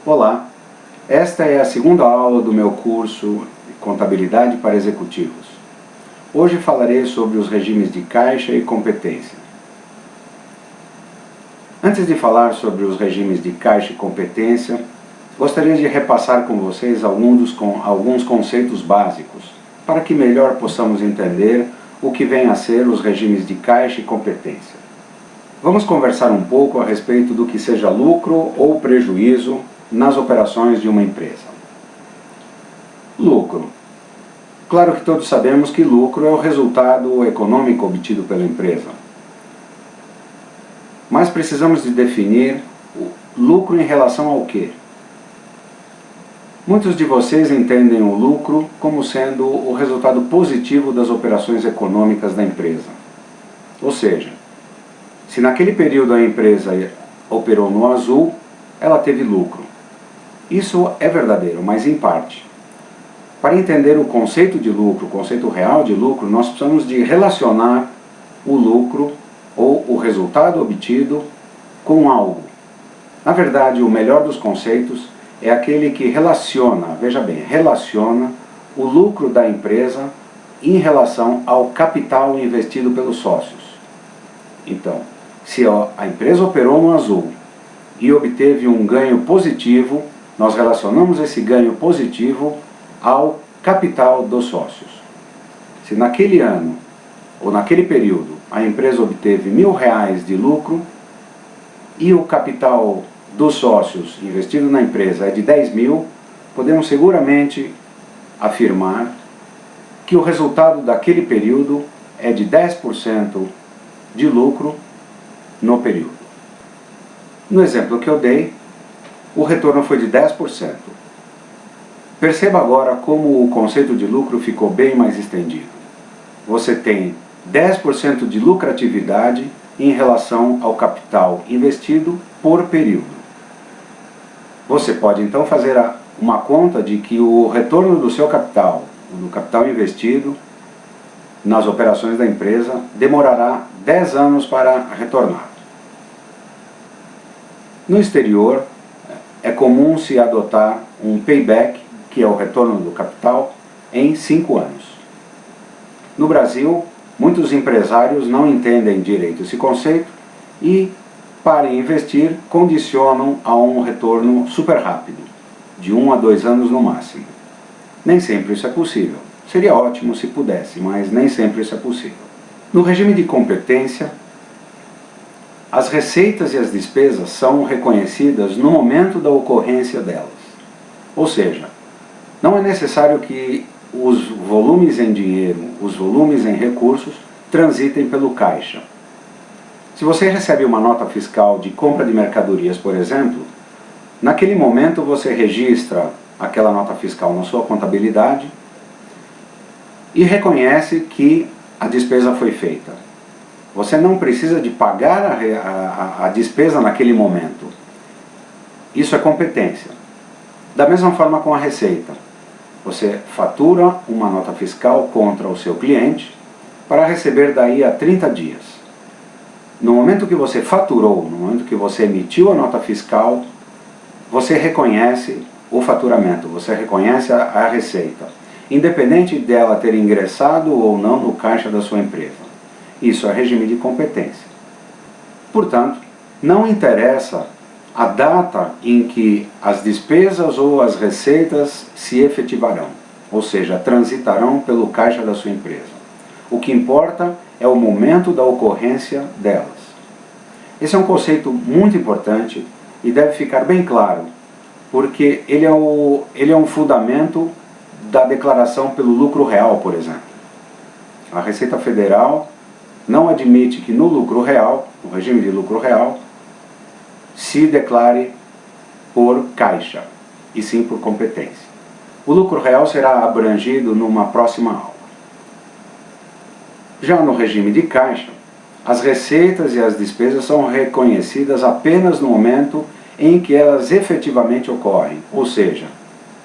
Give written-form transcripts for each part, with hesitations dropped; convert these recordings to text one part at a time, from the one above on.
Olá, esta é a segunda aula do meu curso de Contabilidade para Executivos. Hoje falarei sobre os regimes de caixa e competência. Antes de falar sobre os regimes de caixa e competência, gostaria de repassar com vocês alguns conceitos básicos, para que melhor possamos entender o que vem a ser os regimes de caixa e competência. Vamos conversar um pouco a respeito do que seja lucro ou prejuízo nas operações de uma empresa. Lucro. Claro que todos sabemos que lucro é o resultado econômico obtido pela empresa. Mas precisamos de definir o lucro em relação ao quê? Muitos de vocês entendem o lucro como sendo o resultado positivo das operações econômicas da empresa. Ou seja, se naquele período a empresa operou no azul, ela teve lucro. Isso é verdadeiro, mas em parte. Para entender o conceito de lucro, o conceito real de lucro, nós precisamos de relacionar o lucro ou o resultado obtido com algo. Na verdade, o melhor dos conceitos é aquele que relaciona, veja bem, relaciona o lucro da empresa em relação ao capital investido pelos sócios. Então, se a empresa operou no azul e obteve um ganho positivo, nós relacionamos esse ganho positivo ao capital dos sócios. Se naquele ano ou naquele período a empresa obteve R$1.000 de lucro e o capital dos sócios investido na empresa é de 10.000, podemos seguramente afirmar que o resultado daquele período é de 10% de lucro no período. No exemplo que eu dei, o retorno foi de 10%. Perceba agora como o conceito de lucro ficou bem mais estendido. Você tem 10% de lucratividade em relação ao capital investido por período. Você pode então fazer uma conta de que o retorno do seu capital, do capital investido nas operações da empresa, demorará 10 anos para retornar. No exterior, é comum se adotar um payback, que é o retorno do capital, em 5 anos. No Brasil, muitos empresários não entendem direito esse conceito e, para investir, condicionam a um retorno super rápido, de 1 a 2 anos no máximo. Nem sempre isso é possível. Seria ótimo se pudesse, mas nem sempre isso é possível. No regime de competência, as receitas e as despesas são reconhecidas no momento da ocorrência delas. Ou seja, não é necessário que os volumes em dinheiro, os volumes em recursos, transitem pelo caixa. Se você recebe uma nota fiscal de compra de mercadorias, por exemplo, naquele momento você registra aquela nota fiscal na sua contabilidade e reconhece que a despesa foi feita. Você não precisa de pagar a despesa naquele momento. Isso é competência. Da mesma forma com a receita. Você fatura uma nota fiscal contra o seu cliente para receber daí a 30 dias. No momento que você faturou, no momento que você emitiu a nota fiscal, você reconhece o faturamento, você reconhece a receita, independente dela ter ingressado ou não no caixa da sua empresa. Isso é regime de competência. Portanto, não interessa a data em que as despesas ou as receitas se efetivarão, ou seja, transitarão pelo caixa da sua empresa. O que importa é o momento da ocorrência delas. Esse é um conceito muito importante e deve ficar bem claro, porque ele é um fundamento da declaração pelo lucro real, por exemplo. A Receita Federal não admite que no lucro real, no regime de lucro real, se declare por caixa, e sim por competência. O lucro real será abrangido numa próxima aula. Já no regime de caixa, as receitas e as despesas são reconhecidas apenas no momento em que elas efetivamente ocorrem, ou seja,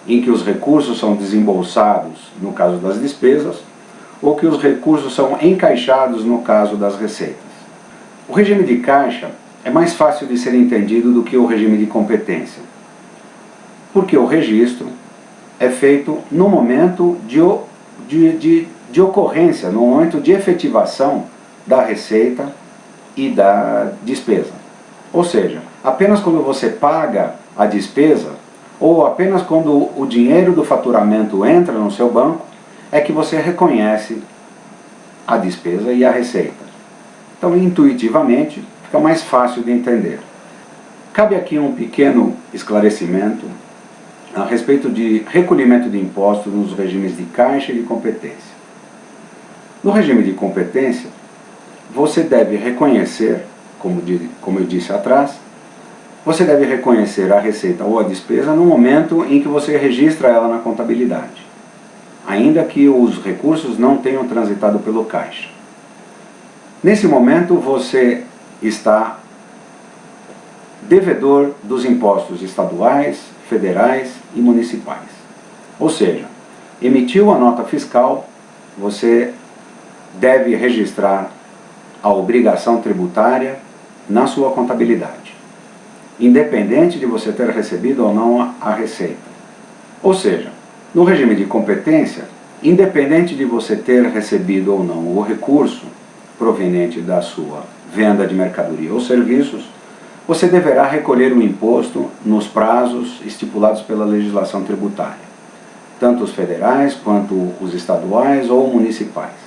em que os recursos são desembolsados no caso das despesas, ou que os recursos são encaixados no caso das receitas. O regime de caixa é mais fácil de ser entendido do que o regime de competência. Porque o registro é feito no momento de ocorrência, no momento de efetivação da receita e da despesa. Ou seja, apenas quando você paga a despesa, ou apenas quando o dinheiro do faturamento entra no seu banco, é que você reconhece a despesa e a receita. Então, intuitivamente, fica mais fácil de entender. Cabe aqui um pequeno esclarecimento a respeito de recolhimento de impostos nos regimes de caixa e de competência. No regime de competência, você deve reconhecer, como eu disse atrás, você deve reconhecer a receita ou a despesa no momento em que você registra ela na contabilidade, ainda que os recursos não tenham transitado pelo caixa. Nesse momento, você está devedor dos impostos estaduais, federais e municipais. Ou seja, emitiu a nota fiscal, você deve registrar a obrigação tributária na sua contabilidade, independente de você ter recebido ou não a receita. Ou seja, no regime de competência, independente de você ter recebido ou não o recurso proveniente da sua venda de mercadoria ou serviços, você deverá recolher o imposto nos prazos estipulados pela legislação tributária, tanto os federais quanto os estaduais ou municipais.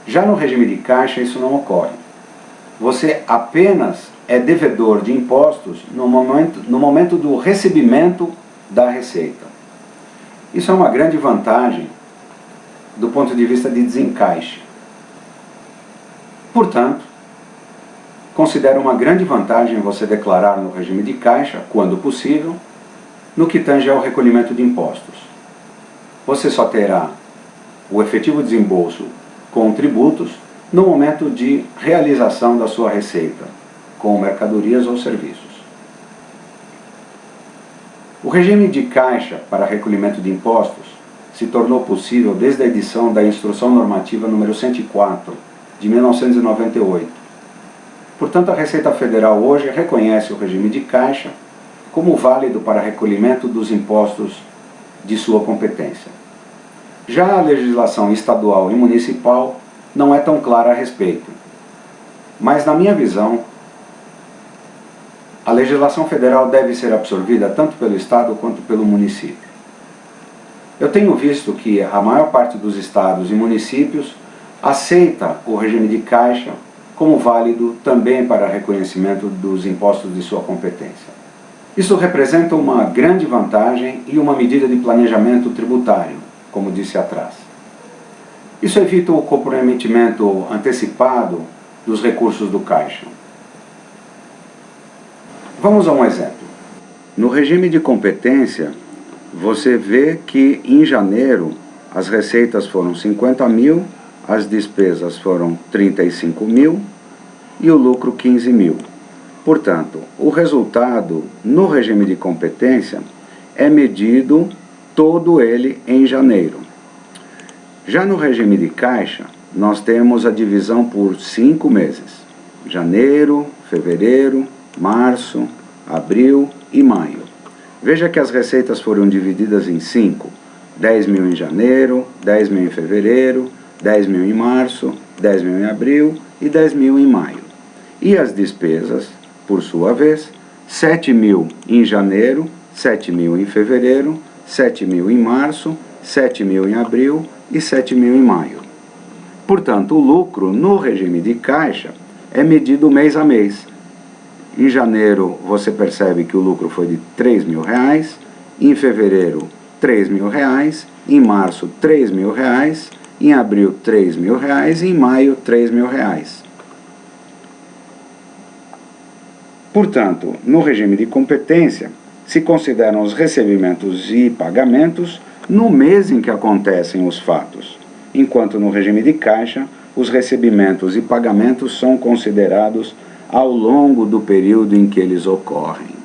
Já no regime de caixa isso não ocorre. Você apenas é devedor de impostos no momento do recebimento da receita. Isso é uma grande vantagem do ponto de vista de desencaixe. Portanto, considero uma grande vantagem você declarar no regime de caixa, quando possível, no que tange ao recolhimento de impostos. Você só terá o efetivo desembolso com tributos no momento de realização da sua receita, com mercadorias ou serviços. O regime de caixa para recolhimento de impostos se tornou possível desde a edição da Instrução Normativa número 104, de 1998. Portanto, a Receita Federal hoje reconhece o regime de caixa como válido para recolhimento dos impostos de sua competência. Já a legislação estadual e municipal não é tão clara a respeito, mas na minha visão, a legislação federal deve ser absorvida tanto pelo Estado quanto pelo município. Eu tenho visto que a maior parte dos estados e municípios aceita o regime de caixa como válido também para reconhecimento dos impostos de sua competência. Isso representa uma grande vantagem e uma medida de planejamento tributário, como disse atrás. Isso evita o comprometimento antecipado dos recursos do caixa. Vamos a um exemplo. No regime de competência, você vê que em janeiro as receitas foram 50 mil, as despesas foram 35 mil e o lucro 15 mil. Portanto, o resultado no regime de competência é medido todo ele em janeiro. Já no regime de caixa, nós temos a divisão por 5 meses: janeiro, fevereiro, março, abril e maio. Veja que as receitas foram divididas em 5: 10 mil em janeiro, 10 mil em fevereiro, 10 mil em março, 10 mil em abril e 10 mil em maio. E as despesas, por sua vez, 7 mil em janeiro, 7 mil em fevereiro, 7 mil em março, 7 mil em abril e 7 mil em maio. Portanto, o lucro no regime de caixa é medido mês a mês. Em janeiro você percebe que o lucro foi de 3 mil reais, em fevereiro 3 mil reais, em março 3 mil reais, em abril 3 mil reais e em maio 3 mil reais. Portanto, no regime de competência, se consideram os recebimentos e pagamentos no mês em que acontecem os fatos, enquanto no regime de caixa, os recebimentos e pagamentos são considerados ao longo do período em que eles ocorrem.